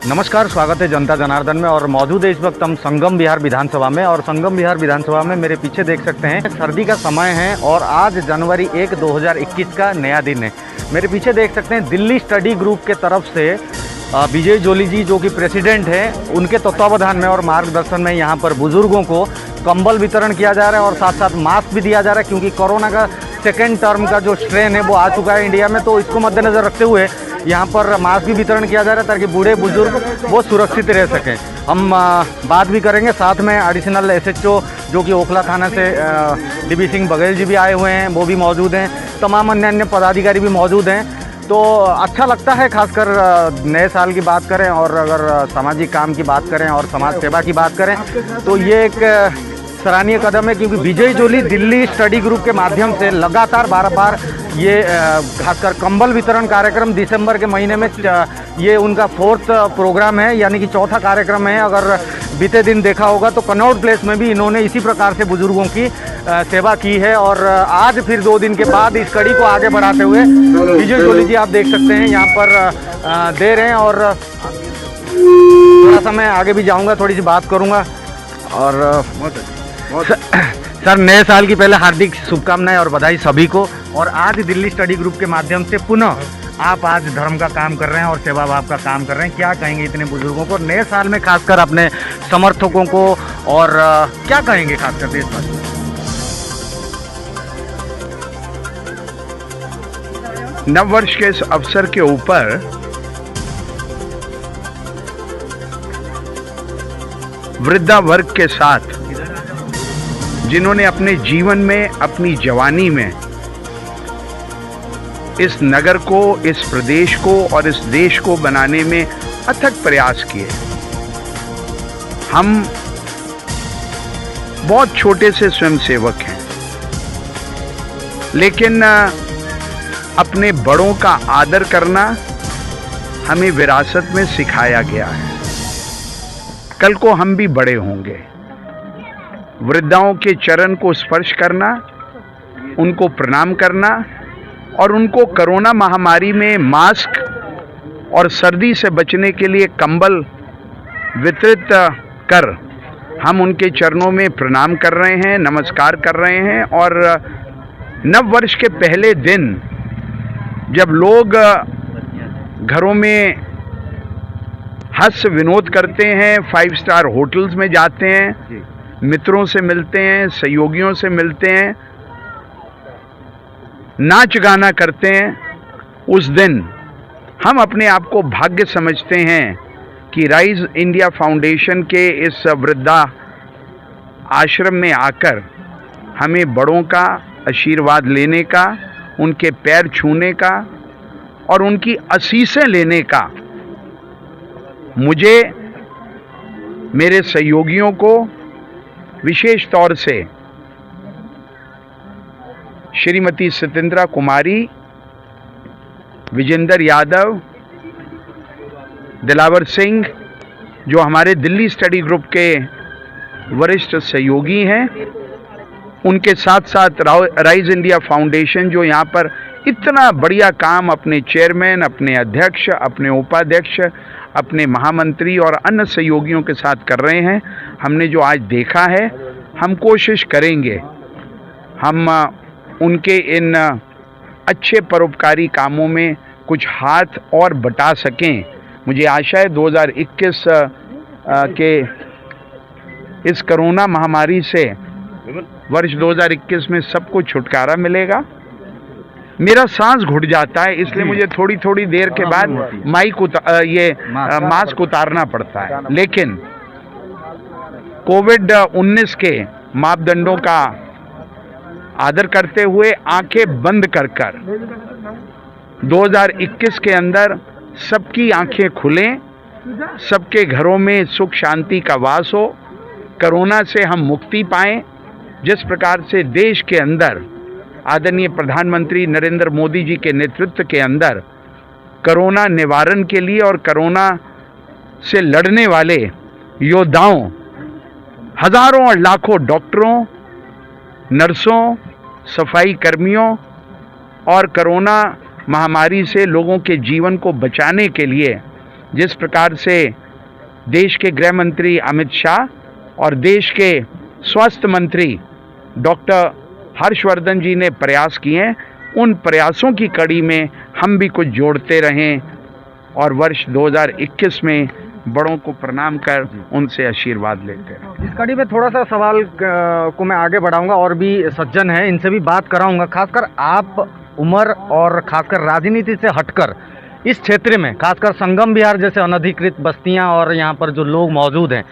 नमस्कार, स्वागत है जनता जनार्दन में। और मौजूद है इस वक्त हम संगम विहार विधानसभा में। और संगम विहार विधानसभा में मेरे पीछे देख सकते हैं सर्दी का समय है और आज जनवरी 1, 2021 का नया दिन है। मेरे पीछे देख सकते हैं दिल्ली स्टडी ग्रुप के तरफ से विजय जोली जी जो कि प्रेसिडेंट हैं, उनके तत्वावधान में और मार्गदर्शन में यहाँ पर बुजुर्गों को कंबल वितरण किया जा रहा है और साथ साथ मास्क भी दिया जा रहा है, क्योंकि कोरोना का सेकेंड टर्म का जो स्ट्रेन है वो आ चुका है इंडिया में। तो इसको मद्देनज़र रखते हुए यहाँ पर मास्क भी वितरण किया जा रहा है ताकि बूढ़े बुजुर्ग वो सुरक्षित रह सकें। हम बात भी करेंगे, साथ में एडिशनल एसएचओ जो कि ओखला थाना से डीबी सिंह बघेल जी भी आए हुए हैं, वो भी मौजूद हैं। तमाम अन्य पदाधिकारी भी मौजूद हैं। तो अच्छा लगता है, खासकर नए साल की बात करें और अगर सामाजिक काम की बात करें और समाज सेवा की बात करें तो ये एक सराहनीय कदम है, क्योंकि विजय जोली दिल्ली स्टडी ग्रुप के माध्यम से लगातार बार ये खासकर कंबल वितरण कार्यक्रम दिसंबर के महीने में ये उनका 4th प्रोग्राम है, यानी कि चौथा कार्यक्रम है। अगर बीते दिन देखा होगा तो कनॉट प्लेस में भी इन्होंने इसी प्रकार से बुजुर्गों की सेवा की है। और आज फिर 2 दिन के बाद इस कड़ी को आगे बढ़ाते हुए विजय जोली जी आप देख सकते हैं यहाँ पर दे रहे हैं। और थोड़ा सा मैं आगे भी जाऊँगा, थोड़ी सी बात करूँगा। और सर, नए साल की पहले हार्दिक शुभकामनाएं और बधाई सभी को। और आज दिल्ली स्टडी ग्रुप के माध्यम से पुनः आप आज धर्म का काम कर रहे हैं और सेवा भाव का काम कर रहे हैं। क्या कहेंगे इतने बुजुर्गों को नए साल में, खासकर अपने समर्थकों को, और क्या कहेंगे खासकर देशवासियों को? नववर्ष के इस अवसर के ऊपर वृद्धा वर्ग के साथ जिन्होंने अपने जीवन में, अपनी जवानी में इस नगर को, इस प्रदेश को और इस देश को बनाने में अथक प्रयास किए। हम बहुत छोटे से स्वयंसेवक हैं, लेकिन अपने बड़ों का आदर करना हमें विरासत में सिखाया गया है। कल को हम भी बड़े होंगे। वृद्धाओं के चरण को स्पर्श करना, उनको प्रणाम करना और उनको कोरोना महामारी में मास्क और सर्दी से बचने के लिए कंबल वितरित कर हम उनके चरणों में प्रणाम कर रहे हैं, नमस्कार कर रहे हैं। और नव वर्ष के पहले दिन जब लोग घरों में हंस विनोद करते हैं, 5 स्टार होटल्स में जाते हैं, मित्रों से मिलते हैं, सहयोगियों से मिलते हैं, नाच गाना करते हैं, उस दिन हम अपने आप को भाग्य समझते हैं कि राइज इंडिया फाउंडेशन के इस वृद्धा आश्रम में आकर हमें बड़ों का आशीर्वाद लेने का, उनके पैर छूने का और उनकी आशीषें लेने का, मुझे, मेरे सहयोगियों को, विशेष तौर से श्रीमती सत्येंद्रा कुमारी, विजेंद्र यादव, दिलावर सिंह जो हमारे दिल्ली स्टडी ग्रुप के वरिष्ठ सहयोगी हैं, उनके साथ साथ राइज इंडिया फाउंडेशन जो यहाँ पर इतना बढ़िया काम अपने चेयरमैन, अपने अध्यक्ष, अपने उपाध्यक्ष, अपने महामंत्री और अन्य सहयोगियों के साथ कर रहे हैं। हमने जो आज देखा है, हम कोशिश करेंगे हम उनके इन अच्छे परोपकारी कामों में कुछ हाथ और बटा सकें। मुझे आशा है 2021 के इस कोरोना महामारी से वर्ष 2021 में सबको छुटकारा मिलेगा। मेरा सांस घुट जाता है, इसलिए मुझे थोड़ी देर के बाद मास्क उतारना पड़ता है। लेकिन कोविड-19 के मापदंडों का आदर करते हुए आंखें बंद कर 2021 के अंदर सबकी आंखें खुलें, सबके घरों में सुख शांति का वास हो, कोरोना से हम मुक्ति पाएं। जिस प्रकार से देश के अंदर आदरणीय प्रधानमंत्री नरेंद्र मोदी जी के नेतृत्व के अंदर कोरोना निवारण के लिए और कोरोना से लड़ने वाले योद्धाओं, हजारों और लाखों डॉक्टरों, नर्सों, सफाई कर्मियों और कोरोना महामारी से लोगों के जीवन को बचाने के लिए जिस प्रकार से देश के गृह मंत्री अमित शाह और देश के स्वास्थ्य मंत्री डॉक्टर हर्षवर्धन जी ने प्रयास किए, उन प्रयासों की कड़ी में हम भी कुछ जोड़ते रहें और वर्ष 2021 में बड़ों को प्रणाम कर उनसे आशीर्वाद लेते हैं। इस कड़ी में थोड़ा सा सवाल को मैं आगे बढ़ाऊंगा, और भी सज्जन हैं इनसे भी बात कराऊंगा। खासकर आप उम्र और खासकर राजनीति से हटकर इस क्षेत्र में, खासकर संगम विहार जैसे अनधिकृत बस्तियां और यहाँ पर जो लोग मौजूद हैं,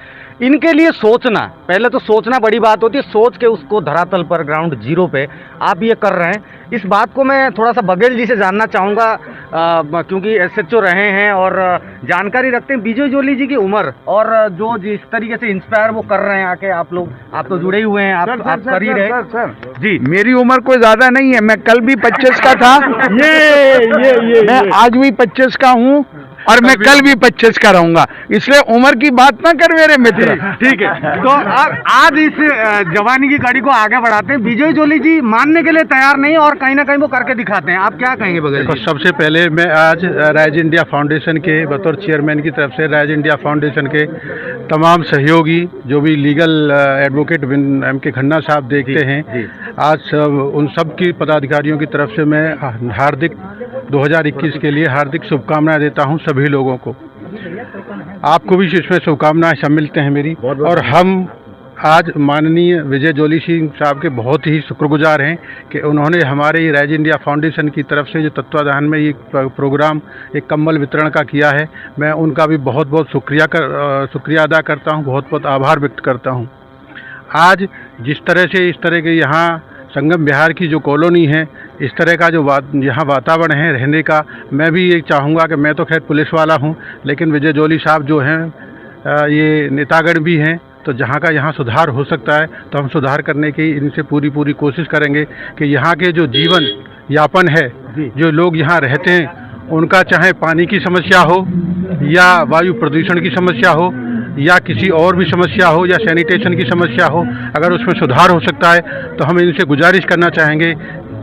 इनके लिए सोचना, पहले तो सोचना बड़ी बात होती है, सोच के उसको धरातल पर ग्राउंड जीरो पे आप ये कर रहे हैं। इस बात को मैं थोड़ा सा बघेल जी से जानना चाहूँगा, क्योंकि एसएचओ रहे हैं और जानकारी रखते हैं विजय जोली जी की उम्र और जो जिस तरीके से इंस्पायर वो कर रहे हैं आके। आप लोग, आप तो जुड़े हुए हैं, आप कर ही रहे हैं। जी, मेरी उम्र कोई ज़्यादा नहीं है, मैं कल भी 25 का था, मैं आज भी 25 का हूँ और मैं कल भी 25 का रहूंगा, इसलिए उम्र की बात ना कर मेरे मित्र। ठीक है, तो आज इस जवानी की कड़ी को आगे बढ़ाते हैं। विजय जोली जी मानने के लिए तैयार नहीं और कहीं ना कहीं वो करके दिखाते हैं, आप क्या कहेंगे बघेल जी? सबसे पहले मैं आज राइज इंडिया फाउंडेशन के बतौर चेयरमैन की तरफ से राइज इंडिया फाउंडेशन के तमाम सहयोगी जो भी लीगल एडवोकेट एम के खन्ना साहब देखते हैं, आज उन सब की पदाधिकारियों की तरफ से मैं हार्दिक 2021 के लिए हार्दिक शुभकामनाएं देता हूं सभी लोगों को। आपको भी इसमें शुभकामनाएं सब मिलते हैं मेरी। और हम आज माननीय विजय जोली सिंह साहब के बहुत ही शुक्रगुजार हैं कि उन्होंने हमारे राइज इंडिया फाउंडेशन की तरफ से जो तत्वाधान में ये प्रोग्राम एक कंबल वितरण का किया है, मैं उनका भी बहुत बहुत शुक्रिया अदा करता हूं, बहुत बहुत आभार व्यक्त करता हूं। आज जिस तरह से इस तरह के यहाँ संगम विहार की जो कॉलोनी है, इस तरह का जो यहाँ वातावरण है रहने का, मैं भी ये चाहूँगा कि मैं तो खैर पुलिस वाला हूँ, लेकिन विजय जोली साहब जो हैं ये नेतागण भी हैं, तो जहाँ का यहाँ सुधार हो सकता है तो हम सुधार करने की इनसे पूरी कोशिश करेंगे कि यहाँ के जो जीवन यापन है, जो लोग यहाँ रहते हैं, उनका चाहे पानी की समस्या हो या वायु प्रदूषण की समस्या हो या किसी और भी समस्या हो या सैनिटेशन की समस्या हो, अगर उसमें सुधार हो सकता है तो हम इनसे गुजारिश करना चाहेंगे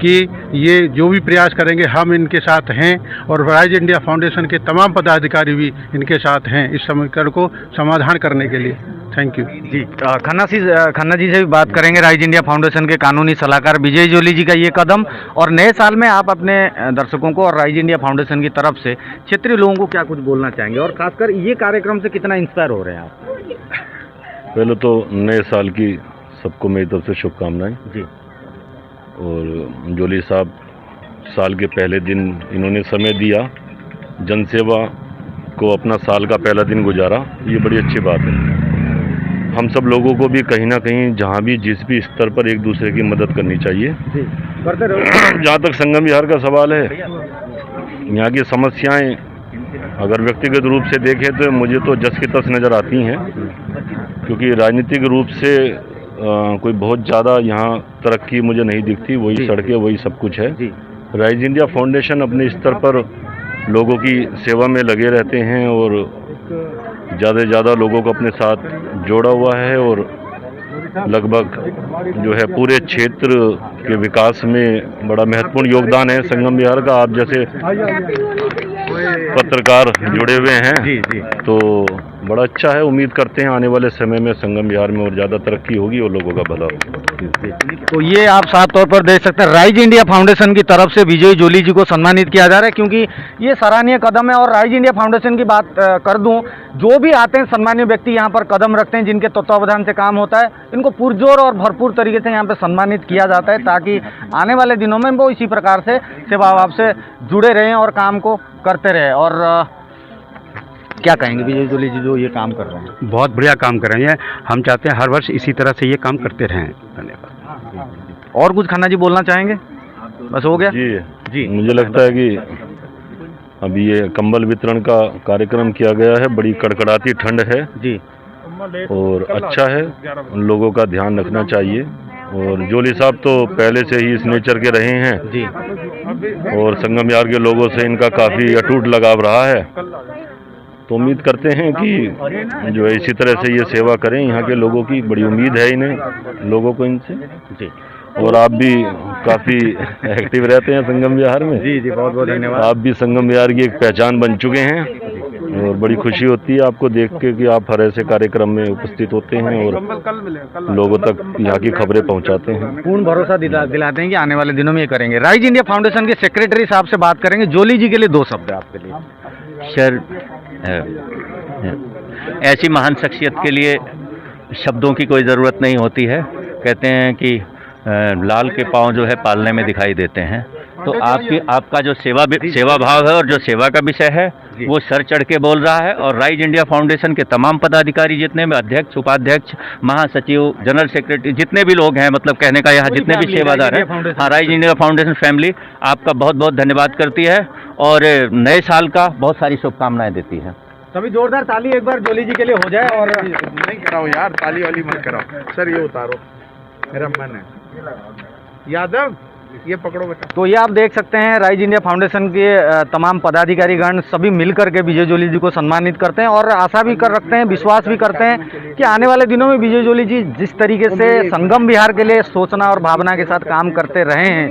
कि ये जो भी प्रयास करेंगे हम इनके साथ हैं और राइज इंडिया फाउंडेशन के तमाम पदाधिकारी भी इनके साथ हैं इस समस्या को समाधान करने के लिए। थैंक यू जी। खन्ना जी से भी बात करेंगे, राइज इंडिया फाउंडेशन के कानूनी सलाहकार विजय जोली जी का ये कदम, और नए साल में आप अपने दर्शकों को और राइज इंडिया फाउंडेशन की तरफ से क्षेत्रीय लोगों को क्या कुछ बोलना चाहेंगे और खासकर ये कार्यक्रम से कितना इंस्पायर हो रहे हैं आप? पहले तो नए साल की सबको मेरी तरफ से शुभकामनाएं जी। और जोली साहब साल के पहले दिन इन्होंने समय दिया, जनसेवा को अपना साल का पहला दिन गुजारा, ये बड़ी अच्छी बात है। हम सब लोगों को भी कहीं ना कहीं जहाँ भी जिस भी स्तर पर एक दूसरे की मदद करनी चाहिए जी, करते रहो। जहाँ तक संगम विहार का सवाल है, यहाँ की समस्याएं अगर व्यक्तिगत रूप से देखें तो मुझे तो जस की तस नज़र आती हैं, क्योंकि राजनीतिक रूप से कोई बहुत ज़्यादा यहाँ तरक्की मुझे नहीं दिखती। वही सड़कें, वही सब कुछ है। राइज इंडिया फाउंडेशन अपने स्तर पर लोगों की सेवा में लगे रहते हैं और ज़्यादा से ज़्यादा लोगों को अपने साथ जोड़ा हुआ है और लगभग जो है पूरे क्षेत्र के विकास में बड़ा महत्वपूर्ण योगदान है संगम विहार का। आप जैसे पत्रकार जुड़े हुए हैं जी। तो बड़ा अच्छा है। उम्मीद करते हैं आने वाले समय में संगम विहार में और ज़्यादा तरक्की होगी और लोगों का भला होगा। तो ये आप साफ तौर पर देख सकते हैं, राइज इंडिया फाउंडेशन की तरफ से विजय जोली जी को सम्मानित किया जा रहा है, क्योंकि ये सराहनीय कदम है। और राइज इंडिया फाउंडेशन की बात कर दूं, जो भी आते हैं सम्मानीय व्यक्ति यहाँ पर कदम रखते हैं, जिनके तत्वावधान से काम होता है, इनको पुरजोर और भरपूर तरीके से यहाँ पर सम्मानित किया जाता है, ताकि आने वाले दिनों में वो इसी प्रकार से सेवा भाव से जुड़े रहें और काम को करते रहे। और क्या कहेंगे विजय जोली जी जो ये काम कर रहे हैं? बहुत बढ़िया काम कर रहे हैं, हम चाहते हैं हर वर्ष इसी तरह से ये काम करते रहें। धन्यवाद। और कुछ खन्ना जी बोलना चाहेंगे? बस हो गया जी। मुझे लगता है कि अभी ये कंबल वितरण का कार्यक्रम किया गया है, बड़ी कड़कड़ाती ठंड है जी और अच्छा है, उन लोगों का ध्यान रखना चाहिए। और जोली साहब तो पहले से ही इस नेचर के रहे हैं जी, और संगम विहार के लोगों से इनका काफ़ी अटूट लगाव रहा है। तो उम्मीद करते हैं कि जो है इसी तरह से ये सेवा करें। यहाँ के लोगों की बड़ी उम्मीद है इन्हें, लोगों को इनसे जी। और आप भी काफ़ी एक्टिव रहते हैं संगम विहार में। जी बहुत बहुत धन्यवाद। आप भी संगम विहार की एक पहचान बन चुके हैं और बड़ी खुशी होती है आपको देख के कि आप हर ऐसे कार्यक्रम में उपस्थित होते हैं और लोगों तक यहाँ की खबरें पहुँचाते हैं। पूर्ण भरोसा दिलाते हैं कि आने वाले दिनों में ये करेंगे। राइज इंडिया फाउंडेशन के सेक्रेटरी साहब से बात करेंगे। जोली जी के लिए 2 शब्द है आपके लिए। सर, ऐसी महान शख्सियत के लिए शब्दों की कोई ज़रूरत नहीं होती है। कहते हैं कि लाल के पाँव जो है पालने में दिखाई देते हैं। तो आपका जो सेवा भाव है और जो सेवा का विषय है वो सर चढ़ के बोल रहा है। और राइज इंडिया फाउंडेशन के तमाम पदाधिकारी जितने भी अध्यक्ष, उपाध्यक्ष, महासचिव, जनरल सेक्रेटरी, जितने भी लोग हैं, मतलब कहने का यहाँ जितने भी सेवादार हैं, हाँ, राइज इंडिया फाउंडेशन फैमिली आपका बहुत बहुत धन्यवाद करती है और नए साल का बहुत सारी शुभकामनाएं देती है। सभी जोरदार ताली एक बार जोली जी के लिए हो जाए। और नहीं कराओ यार, ताली वाली मत कराओ सर, ये उतारो, मेरा मन है। यादव ये पकड़ो बेटा। तो ये आप देख सकते हैं राइज इंडिया फाउंडेशन के तमाम पदाधिकारीगण सभी मिलकर के विजय जोली जी को सम्मानित करते हैं और आशा भी कर रखते हैं, विश्वास भी करते हैं कि आने वाले दिनों में विजय जोली जी जिस तरीके से संगम बिहार के लिए सोचना और भावना के साथ काम करते रहे हैं,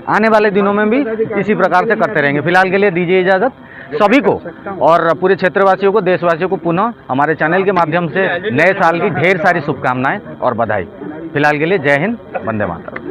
आने वाले दिनों में भी इसी प्रकार से करते रहेंगे। फिलहाल के लिए दीजिए इजाज़त सभी को और पूरे क्षेत्रवासियों को, देशवासियों को पुनः हमारे चैनल के माध्यम से नए साल की ढेर सारी शुभकामनाएं और बधाई। फिलहाल के लिए जय हिंद, वंदे मातरम।